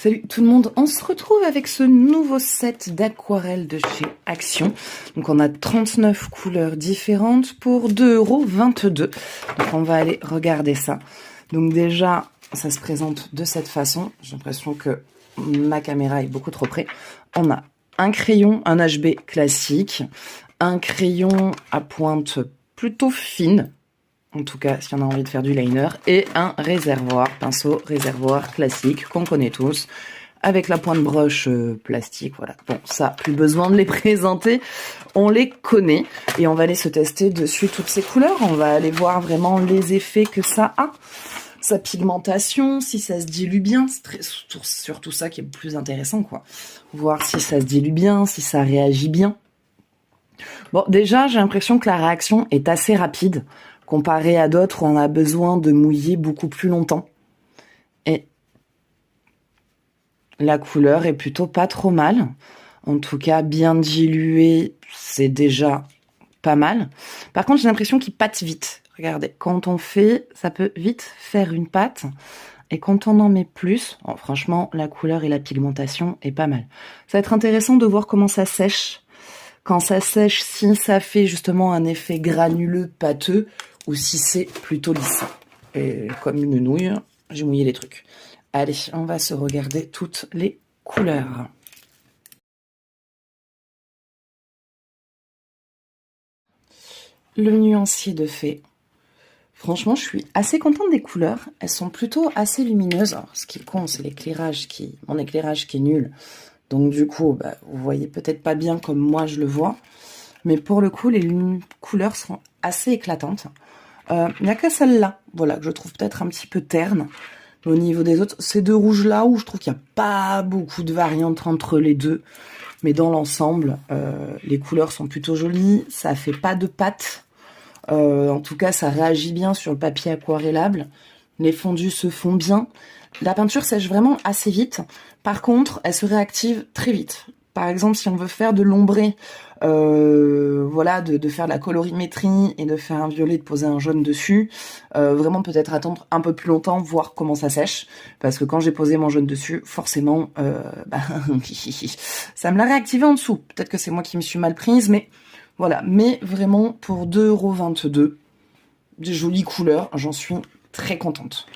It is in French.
Salut tout le monde, on se retrouve avec ce nouveau set d'aquarelles de chez Action. Donc on a 39 couleurs différentes pour 2,22 €. Donc on va aller regarder ça. Donc déjà, ça se présente de cette façon. J'ai l'impression que ma caméra est beaucoup trop près. On a un crayon, un HB classique, un crayon à pointe plutôt fine, en tout cas si on a envie de faire du liner, et un réservoir, pinceau réservoir classique qu'on connaît tous, avec la pointe broche plastique, voilà. Bon, ça, plus besoin de les présenter, on les connaît, et on va aller se tester dessus toutes ces couleurs, on va aller voir vraiment les effets que ça a, sa pigmentation, si ça se dilue bien, c'est surtout ça qui est le plus intéressant, quoi. Voir si ça se dilue bien, si ça réagit bien. Bon, déjà, j'ai l'impression que la réaction est assez rapide, comparé à d'autres où on a besoin de mouiller beaucoup plus longtemps. Et la couleur est plutôt pas trop mal. En tout cas, bien diluée, c'est déjà pas mal. Par contre, j'ai l'impression qu'il pâte vite. Regardez, quand on fait, ça peut vite faire une pâte. Et quand on en met plus, bon, franchement, la couleur et la pigmentation est pas mal. Ça va être intéressant de voir comment ça sèche. Quand ça sèche, si ça fait justement un effet granuleux, pâteux, ou si c'est plutôt lisse. Et comme une nouille, j'ai mouillé les trucs. Allez, on va se regarder toutes les couleurs. Le nuancier de fée. Franchement, je suis assez contente des couleurs. Elles sont plutôt assez lumineuses. Alors, ce qui est con, c'est mon éclairage qui est nul. Donc du coup, vous voyez peut-être pas bien comme moi je le vois. Mais pour le coup, les couleurs sont assez éclatantes. Il n'y a que celle-là, voilà, que je trouve peut-être un petit peu terne. Au niveau des autres, ces deux rouges-là, où je trouve qu'il n'y a pas beaucoup de variantes entre les deux. Mais dans l'ensemble, les couleurs sont plutôt jolies. Ça fait pas de pâte. En tout cas, ça réagit bien sur le papier aquarellable. Les fondus se font bien. La peinture sèche vraiment assez vite. Par contre, elle se réactive très vite. Par exemple, si on veut faire de l'ombré, voilà, de faire de la colorimétrie et de faire un violet, de poser un jaune dessus, vraiment peut-être attendre un peu plus longtemps, voir comment ça sèche. Parce que quand j'ai posé mon jaune dessus, forcément, ça me l'a réactivé en dessous. Peut-être que c'est moi qui me suis mal prise, mais voilà. Mais vraiment, pour 2,22 €, des jolies couleurs, j'en suis très contente.